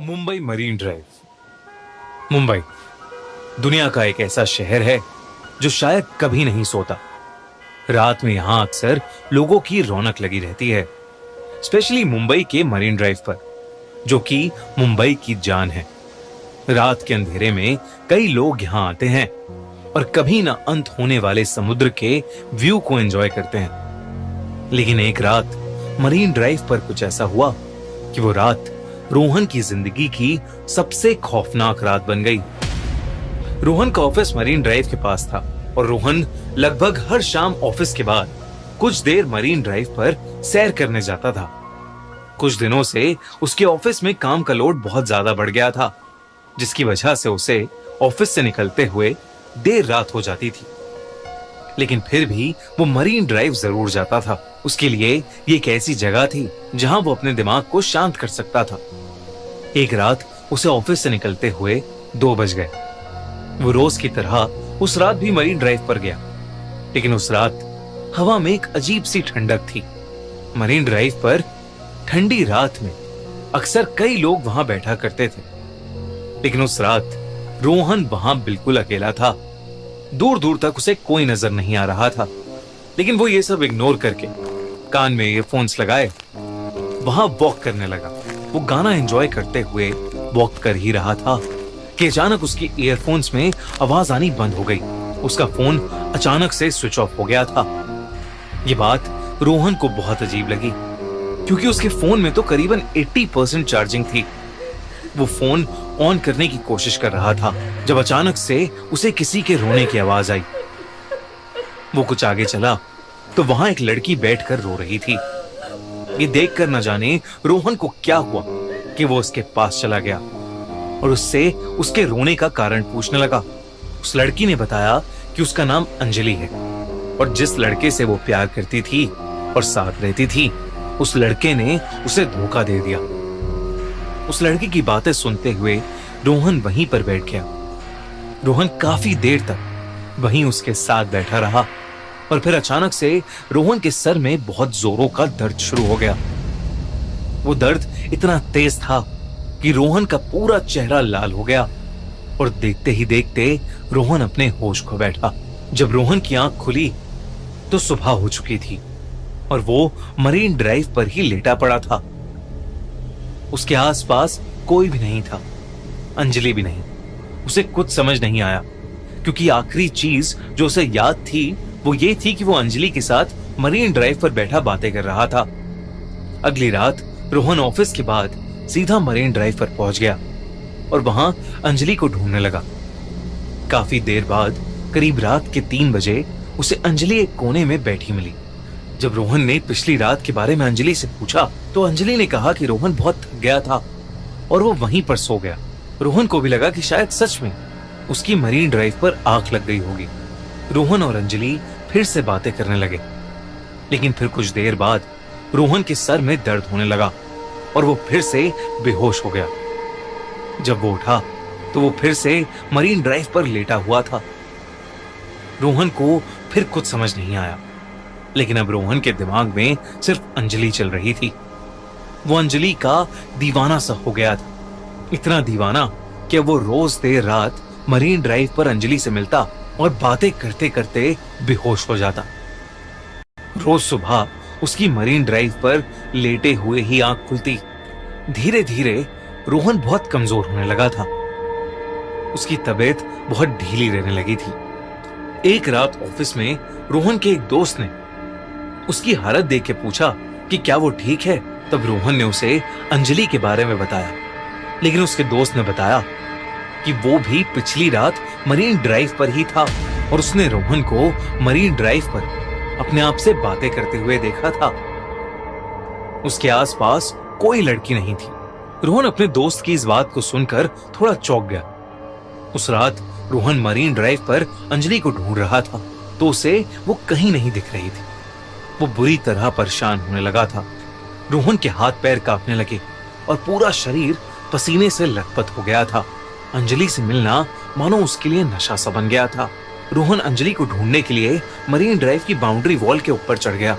Mumbai marine drive. Mumbai दुनिया का एक ऐसा शहर है जो शायद कभी नहीं सोता। रात में यहां अक्सर लोगों की रौनक लगी रहती है, स्पेशली मुंबई के मरीन ड्राइव पर, जो कि मुंबई की जान है। रात के अंधेरे में कई लोग यहां आते हैं और कभी ना अंत होने वाले समुद्र के व्यू को एंजॉय करते हैं। लेकिन एक रात मरीन ड्राइव पर कुछ ऐसा हुआ कि वो रात रोहन की जिंदगी की सबसे खौफनाक रात बन गई। रोहन का ऑफिस मरीन ड्राइव के पास था और रोहन लगभग हर शाम ऑफिस के बाद कुछ देर मरीन ड्राइव पर सैर करने जाता था। कुछ दिनों से उसके ऑफिस में काम का लोड बहुत ज्यादा बढ़ गया था, जिसकी वजह से उसे ऑफिस से निकलते हुए देर रात हो जाती थी। लेकिन फिर भी वो मरीन ड्राइव जरूर जाता था। उसके लिए ये एक ऐसी जगह थी जहां वो अपने दिमाग को शांत कर सकता था। एक रात उसे ऑफिस से निकलते हुए 2 बज गए। वो रोज की तरह उस रात भी मरीन ड्राइव पर गया, लेकिन उस रात हवा में एक अजीब सी ठंडक थी। मरीन ड्राइव पर ठंडी रात में अक्सर कई लोग वहां बैठा करते थे, लेकिन उस रात रोहन वहां बिल्कुल अकेला था। दूर दूर तक उसे कोई नजर नहीं आ रहा था, लेकिन वो ये सब इग्नोर करके कान में ईयरफोन्स लगाए वहां वॉक करने लगा। वो गाना एंजॉय करते हुए वॉक कर ही रहा था कि अचानक उसकी ईयरफोन्स में आवाज आनी बंद हो गई। उसका फोन अचानक से स्विच ऑफ हो गया था। ये बात रोहन को बहुत अजीब लगी, क्योंकि उसके फोन में तो करीबन 80% चार्जिंग थी। वो फोन ऑन करने की कोशिश कर रहा था जब अचानक से उसे किसी के रोने की आवाज आई। वो कुछ आगे चला तो वहां एक लड़की बैठकर रो रही थी। ये देखकर न जाने रोहन को क्या हुआ कि वो उसके पास चला गया और उससे उसके रोने का कारण पूछने लगा। उस लड़की ने बताया कि उसका नाम अंजलि है और जिस लड़के से वो प्यार करती थी और साथ रहती थी, उस लड़के ने उसे धोखा दे दिया। उस लड़की की बातें सुनते हुए रोहन वहीं पर बैठ गया। रोहन काफी देर तक वहीं उसके साथ बैठा रहा और फिर अचानक से रोहन के सर में बहुत जोरों का दर्द शुरू हो गया। वो दर्द इतना तेज था कि रोहन का पूरा चेहरा लाल हो गया और देखते ही देखते रोहन अपने होश खो बैठा। जब रोहन की आंख खुली तो सुबह हो चुकी थी और वो मरीन ड्राइव पर ही लेटा पड़ा था। उसके आसपास कोई भी नहीं था, अंजलि भी नहीं। उसे कुछ समझ नहीं आया, क्योंकि आखिरी चीज जो उसे याद थी वो ये थी कि वो अंजलि के साथ मरीन ड्राइव पर बैठा बातें कर रहा था। अगली रात रोहन ऑफिस के बाद सीधा मरीन ड्राइव पर पहुंच गया और वहां अंजलि को ढूंढने लगा। काफी देर बाद करीब रात के 3 बजे उसे अंजलि एक कोने में बैठी मिली। जब रोहन ने पिछली रात के बारे में अंजलि से पूछा तो अंजलि ने कहा कि रोहन बहुत थक गया था और वो वहीं पर सो गया। रोहन को भी लगा कि शायद सच में उसकी मरीन ड्राइव पर आग लग गई होगी। रोहन और अंजलि फिर से बातें करने लगे, लेकिन फिर कुछ देर बाद रोहन के सर में दर्द होने लगा और वो फिर से बेहोश हो गया। जब वो उठा तो वो फिर से मरीन ड्राइव पर लेटा हुआ था। रोहन को फिर कुछ समझ नहीं आया, लेकिन अब रोहन के दिमाग में सिर्फ अंजलि चल रही थी। वो अंजलि का दीवाना सा हो गया था, इतना दीवाना कि वो रोज देर रात मरीन ड्राइव पर अंजलि से मिलता और बातें करते करते बेहोश हो जाता। रोज सुबह उसकी मरीन ड्राइव पर लेटे हुए ही आंख खुलती। धीरे धीरे रोहन बहुत कमजोर होने लगा था। उसकी तबीयत बहुत ढीली रहने लगी थी। एक रात ऑफिस में रोहन के एक दोस्त ने उसकी हालत देख के पूछा कि क्या वो ठीक है। तब रोहन ने उसे अंजलि के बारे में बताया, लेकिन उसके दोस्त ने बताया कि वो भी पिछली रात मरीन ड्राइव पर ही था और उसने रोहन को मरीन ड्राइव पर अपने आप से बातें करते हुए देखा था। उसके आसपास कोई लड़की नहीं थी। रोहन अपने दोस्त की इस बात को सुनकर थोड़ा चौंक गया। उस रात रोहन मरीन ड्राइव पर अंजलि को ढूंढ रहा था तो उसे वो कहीं नहीं दिख रही थी। वो बुरी तरह परेशान होने लगा था। रोहन के हाथ पैर कांपने लगे और पूरा शरीर पसीने से लथपथ हो गया था। अंजलि से मिलना मानो उसके लिए नशा सा बन गया था। रोहन अंजलि को ढूंढने के लिए मरीन ड्राइव की बाउंड्री वॉल के ऊपर चढ़ गया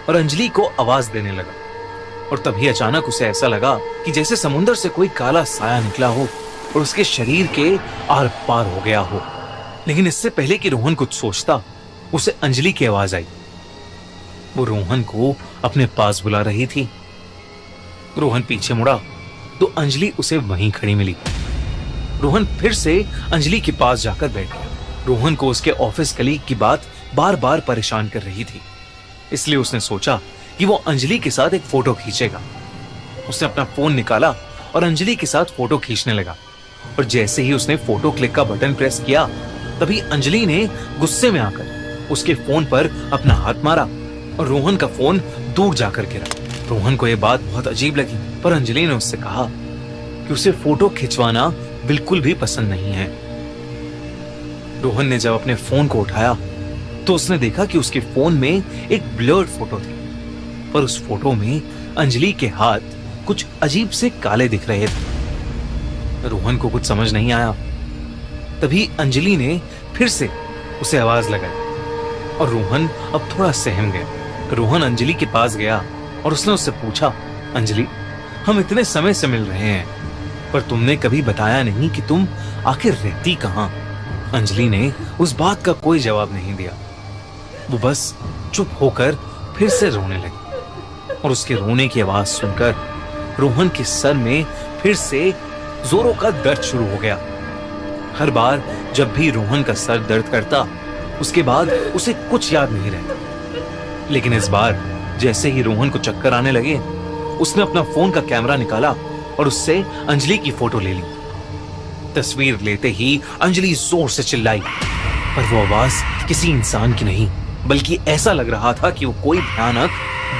और अंजलि को आवाज देने लगा। और तभी अचानक उसे ऐसा लगा कि जैसे समुंदर से कोई काला साया निकला हो और उसके शरीर के आर पार हो गया हो। लेकिन इससे पहले कि रोहन कुछ सोचता, उसे अंजलि की आवाज आई। वो रोहन को अपने पास बुला रही थी। रोहन पीछे मुड़ा तो अंजलि उसे वहीं खड़ी मिली। रोहन फिर से अंजलि के पास जाकर बैठ गया। रोहन को उसके ऑफिस कलीग की बात बार बार परेशान कर रही थी, इसलिए उसने सोचा कि वो अंजलि के साथ एक फोटो खींचेगा। उसने अपना फोन निकाला और अंजलि के साथ फोटो खींचने लगा। और जैसे ही उसने फोटो क्लिक का बटन प्रेस किया, तभी अंजलि ने गुस्से में आकर उसके फोन पर अपना हाथ मारा और रोहन का फोन दूर जाकर गिरा। रोहन को यह बात बहुत अजीब लगी, पर अंजलि ने उससे कहा कि उसे फोटो खिंचवाना बिल्कुल भी पसंद नहीं है। रोहन ने जब अपने फोन को उठाया तो उसने देखा कि उसके फोन में एक ब्लर्ड फोटो थी, पर उस फोटो में अंजलि के हाथ कुछ अजीब से काले दिख रहे थे। रोहन को कुछ समझ नहीं आया। तभी अंजलि ने फिर से उसे आवाज लगाई और रोहन अब थोड़ा सहम गया। रोहन अंजलि के पास गया और उसने उससे पूछा, अंजलि, हम इतने समय से मिल रहे हैं, पर तुमने कभी बताया नहीं कि तुम आखिर रहती कहां? अंजलि ने उस बात का कोई जवाब नहीं दिया। वो बस चुप होकर फिर से रोने लगी और उसके रोने की आवाज सुनकर रोहन के सर में फिर से जोरों का दर्द शुरू हो गया। हर बार जब भी रोहन का सर दर्द करता, उसके बाद उसे कुछ याद नहीं रहता। लेकिन इस बार जैसे ही रोहन को चक्कर आने लगे, उसने अपना फोन का कैमरा निकाला और उससे अंजलि की फोटो ले ली। तस्वीर लेते ही अंजलि जोर से चिल्लाई, पर वो आवाज किसी इंसान की नहीं, बल्कि ऐसा लग रहा था कि वो कोई भयानक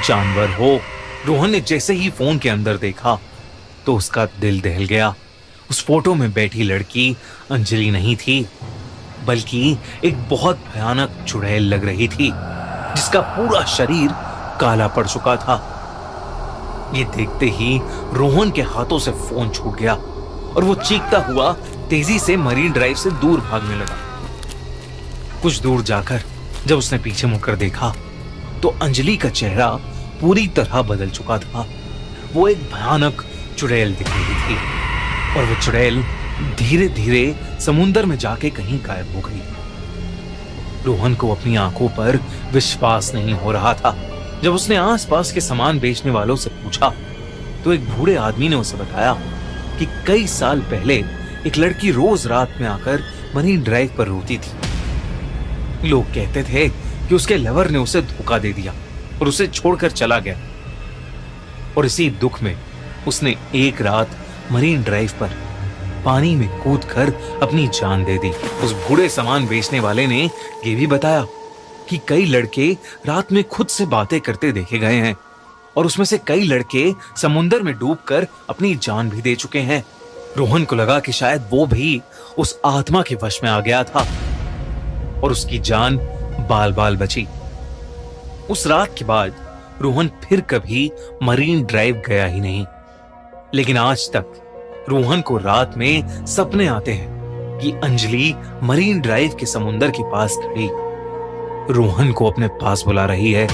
जानवर हो। रोहन ने जैसे ही फोन के अंदर देखा तो उसका दिल दहल गया। उस फोटो में बैठी लड़की अंजलि नहीं थी, बल्कि एक बहुत भयानक चुड़ैल लग रही थी, जिसका पूरा शरीर काला पड़ चुका था। ये देखते ही रोहन के हाथों से फोन छूट गया और वो चीखता हुआ तेजी से मरीन ड्राइव से दूर भागने लगा। कुछ दूर जाकर जब उसने पीछे मुड़कर देखा तो अंजलि का चेहरा पूरी तरह बदल चुका था। वो एक भयानक चुड़ैल दिख रही थी और वो चुड़ैल धीरे धीरे समुंदर में जाके कहीं गायब हो गई। रोहन को अपनी आंखों पर विश्वास नहीं हो रहा था। जब उसने आसपास के सामान बेचने वालों से पूछा तो एक बूढ़े आदमी ने उसे बताया कि कई साल पहले एक लड़की रोज रात में आकर मरीन ड्राइव पर रोती थी। लोग कहते थे कि उसके लवर ने उसे धोखा दे दिया और उसे छोड़कर चला गया, और इसी दुख में उसने एक रात मरीन ड्राइव पर पानी में कूदकर अपनी जान दे दी। उस बूढ़े सामान बेचने वाले ने यह भी बताया कि कई लड़के रात में खुद से बातें करते देखे गए हैं और उसमें से कई लड़के समुंदर में डूबकर अपनी जान भी दे चुके हैं। रोहन को लगा कि शायद वो भी उस आत्मा के वश में आ गया था और उसकी जान बाल बाल बची। उस रात के बाद रोहन फिर कभी मरीन ड्राइव गया ही नहीं। लेकिन आज तक रोहन को रात में सपने आते हैं कि अंजलि मरीन ड्राइव के समुंदर के पास खड़ी रोहन को अपने पास बुला रही है